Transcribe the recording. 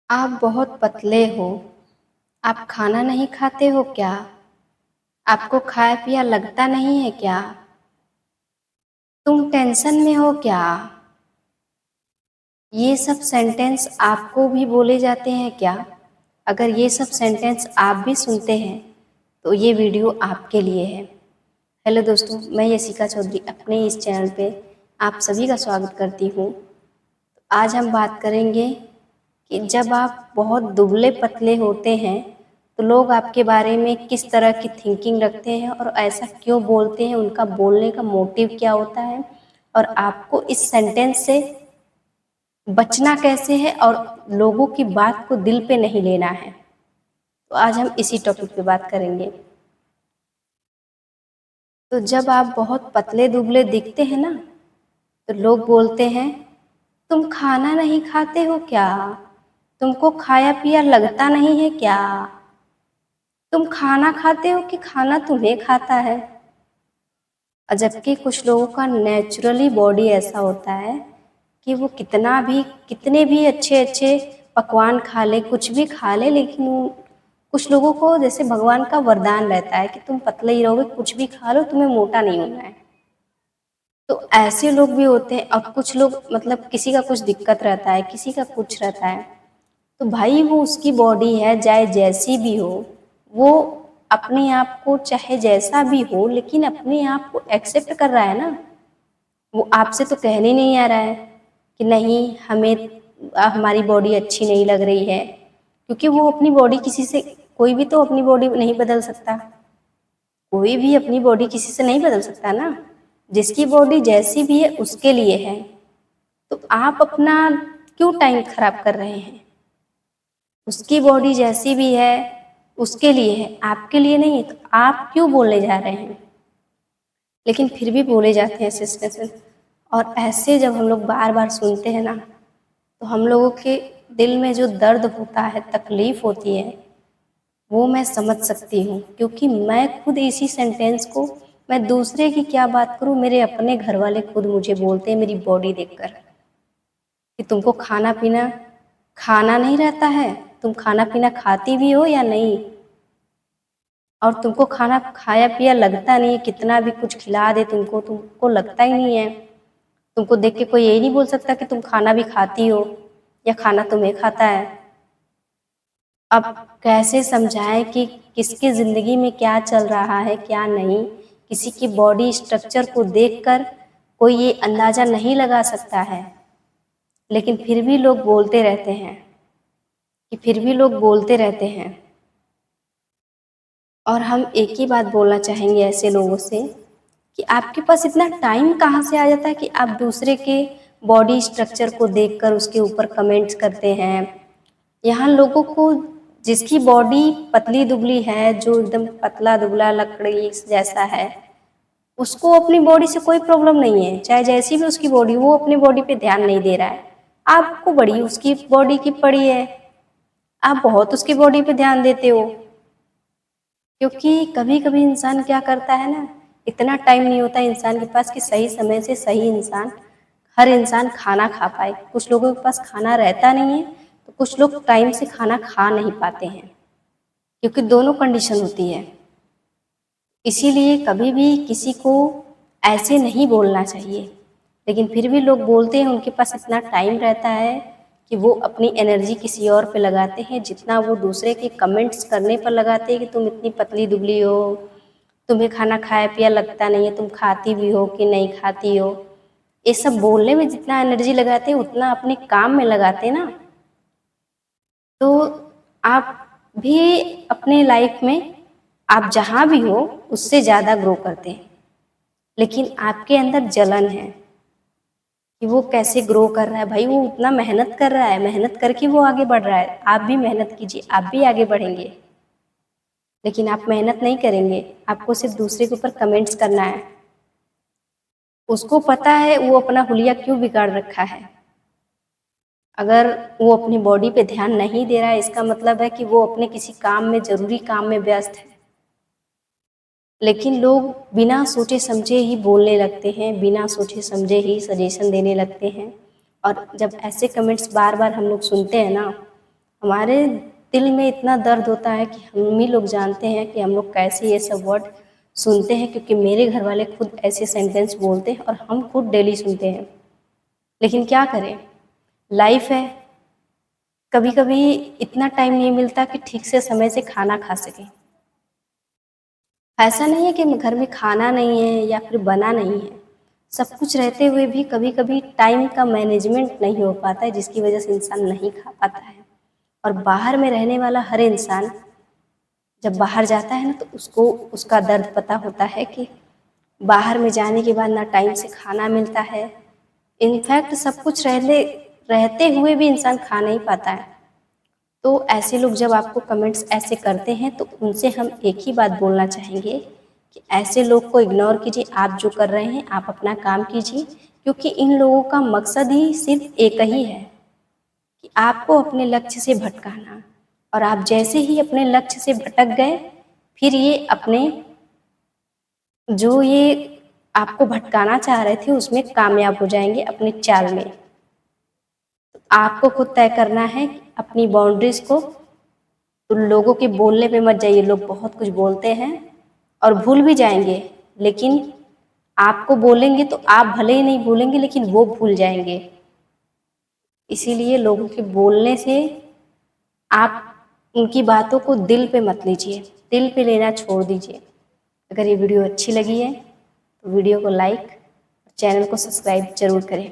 आप बहुत पतले हो। आप खाना नहीं खाते हो क्या? आपको खाया पिया लगता नहीं है क्या? तुम टेंशन में हो क्या? ये सब सेंटेंस आपको भी बोले जाते हैं क्या? अगर ये सब सेंटेंस आप भी सुनते हैं तो ये वीडियो आपके लिए है। हेलो दोस्तों, मैं यशिका चौधरी अपने इस चैनल पे आप सभी का स्वागत करती हूँ। आज हम बात करेंगे कि जब आप बहुत दुबले पतले होते हैं तो लोग आपके बारे में किस तरह की थिंकिंग रखते हैं और ऐसा क्यों बोलते हैं, उनका बोलने का मोटिव क्या होता है और आपको इस सेंटेंस से बचना कैसे है और लोगों की बात को दिल पे नहीं लेना है। तो आज हम इसी टॉपिक पे बात करेंगे। तो जब आप बहुत पतले दुबले दिखते हैं ना तो लोग बोलते हैं, तुम खाना नहीं खाते हो क्या? तुमको खाया पिया लगता नहीं है क्या? तुम खाना खाते हो कि खाना तुम्हें खाता है? और जबकि कुछ लोगों का नेचुरली बॉडी ऐसा होता है कि वो कितने भी अच्छे अच्छे पकवान खा ले, कुछ भी खा ले, लेकिन कुछ लोगों को जैसे भगवान का वरदान रहता है कि तुम पतले ही रहोगे, कुछ भी खा लो, तुम्हें मोटा नहीं होना है। तो ऐसे लोग भी होते हैं। अब कुछ लोग मतलब किसी का कुछ दिक्कत रहता है, किसी का कुछ रहता है, तो भाई वो उसकी बॉडी है, चाहे जैसी भी हो, वो अपने आप को चाहे जैसा भी हो लेकिन अपने आप को एक्सेप्ट कर रहा है ना। वो आपसे तो कहने नहीं आ रहा है कि नहीं, हमें हमारी बॉडी अच्छी नहीं लग रही है, क्योंकि वो अपनी बॉडी किसी से, कोई भी तो अपनी बॉडी नहीं बदल सकता। कोई भी अपनी बॉडी किसी से नहीं बदल सकता ना। जिसकी बॉडी जैसी भी है उसके लिए है। तो आप अपना क्यों टाइम खराब कर रहे हैं? उसकी बॉडी जैसी भी है उसके लिए है, आपके लिए नहीं है। तो आप क्यों बोलने जा रहे हैं? लेकिन फिर भी बोले जाते हैं ऐसे ऐसे। और ऐसे जब हम लोग बार बार सुनते हैं ना तो हम लोगों के दिल में जो दर्द होता है, तकलीफ होती है, वो मैं समझ सकती हूँ। क्योंकि मैं खुद इसी सेंटेंस को, मैं दूसरे की क्या बात करूँ, मेरे अपने घर वाले खुद मुझे बोलते हैं मेरी बॉडी देखकर कि तुमको खाना नहीं रहता है, तुम खाना पीना खाती भी हो या नहीं, और तुमको खाना खाया पिया लगता नहीं है, कितना भी कुछ खिला दे तुमको लगता ही नहीं है। तुमको देख के कोई यही नहीं बोल सकता कि तुम खाना भी खाती हो या खाना तुम्हें खाता है। अब कैसे समझाएं कि किसकी ज़िंदगी में क्या चल रहा है क्या नहीं। किसी की बॉडी स्ट्रक्चर को देखकर कोई ये अंदाज़ा नहीं लगा सकता है, लेकिन फिर भी लोग बोलते रहते हैं और हम एक ही बात बोलना चाहेंगे ऐसे लोगों से कि आपके पास इतना टाइम कहाँ से आ जाता है कि आप दूसरे के बॉडी स्ट्रक्चर को देखकर उसके ऊपर कमेंट्स करते हैं। यहाँ लोगों को, जिसकी बॉडी पतली दुबली है, जो एकदम पतला दुबला लकड़ी जैसा है, उसको अपनी बॉडी से कोई प्रॉब्लम नहीं है, चाहे जैसी भी उसकी बॉडी, वो अपनी बॉडी पे ध्यान नहीं दे रहा है। आपको बड़ी उसकी बॉडी की पड़ी है, आप बहुत उसकी बॉडी पे ध्यान देते हो। क्योंकि कभी कभी इंसान क्या करता है ना, इतना टाइम नहीं होता इंसान के पास कि सही समय से सही इंसान, हर इंसान खाना खा पाए। कुछ लोगों के पास खाना रहता नहीं है तो कुछ लोग टाइम से खाना खा नहीं पाते हैं, क्योंकि दोनों कंडीशन होती है। इसीलिए कभी भी किसी को ऐसे नहीं बोलना चाहिए, लेकिन फिर भी लोग बोलते हैं। उनके पास इतना टाइम रहता है कि वो अपनी एनर्जी किसी और पे लगाते हैं, जितना वो दूसरे के कमेंट्स करने पर लगाते हैं कि तुम इतनी पतली दुबली हो, तुम्हें खाना खाया पिया लगता नहीं है, तुम खाती भी हो कि नहीं खाती हो। ये सब बोलने में जितना एनर्जी लगाते हैं उतना अपने काम में लगाते ना। तो आप भी अपने लाइफ में, आप जहाँ भी हो उससे ज़्यादा ग्रो करते हैं, लेकिन आपके अंदर जलन है कि वो कैसे ग्रो कर रहा है। भाई वो उतना मेहनत कर रहा है, मेहनत करके वो आगे बढ़ रहा है, आप भी मेहनत कीजिए, आप भी आगे बढ़ेंगे। लेकिन आप मेहनत नहीं करेंगे, आपको सिर्फ दूसरे के ऊपर कमेंट्स करना है। उसको पता है वो अपना हुलिया क्यों बिगाड़ रखा है। अगर वो अपनी बॉडी पे ध्यान नहीं दे रहा है, इसका मतलब है कि वो अपने किसी काम में, ज़रूरी काम में व्यस्त है। लेकिन लोग बिना सोचे समझे ही बोलने लगते हैं, बिना सोचे समझे ही सजेशन देने लगते हैं। और जब ऐसे कमेंट्स बार बार हम लोग सुनते हैं ना हमारे दिल में इतना दर्द होता है कि हम ही लोग जानते हैं कि हम लोग कैसे ये सब वर्ड सुनते हैं, क्योंकि मेरे घर वाले खुद ऐसे सेंटेंस बोलते हैं और हम खुद डेली सुनते हैं। लेकिन क्या करें, लाइफ है, कभी कभी इतना टाइम नहीं मिलता कि ठीक से समय से खाना खा सकें। ऐसा नहीं है कि घर में खाना नहीं है या फिर बना नहीं है, सब कुछ रहते हुए भी कभी कभी टाइम का मैनेजमेंट नहीं हो पाता है, जिसकी वजह से इंसान नहीं खा पाता है। और बाहर में रहने वाला हर इंसान जब बाहर जाता है ना, तो उसको उसका दर्द पता होता है कि बाहर में जाने के बाद ना टाइम से खाना मिलता है। इनफैक्ट सब कुछ रहते हुए भी इंसान खा नहीं पाता है। तो ऐसे लोग जब आपको कमेंट्स ऐसे करते हैं, तो उनसे हम एक ही बात बोलना चाहेंगे कि ऐसे लोग को इग्नोर कीजिए। आप जो कर रहे हैं आप अपना काम कीजिए, क्योंकि इन लोगों का मकसद ही सिर्फ एक ही है कि आपको अपने लक्ष्य से भटकाना। और आप जैसे ही अपने लक्ष्य से भटक गए, फिर ये अपने जो ये आपको भटकाना चाह रहे थे उसमें कामयाब हो जाएंगे अपने चाल में। तो आपको खुद तय करना है कि अपनी बाउंड्रीज को। तो लोगों के बोलने पे मत जाइए, लोग बहुत कुछ बोलते हैं और भूल भी जाएंगे, लेकिन आपको बोलेंगे तो आप भले ही नहीं भूलेंगे लेकिन वो भूल जाएंगे। इसीलिए लोगों के बोलने से आप उनकी बातों को दिल पे मत लीजिए, दिल पे लेना छोड़ दीजिए। अगर ये वीडियो अच्छी लगी है तो वीडियो को लाइक, चैनल को सब्सक्राइब जरूर करें।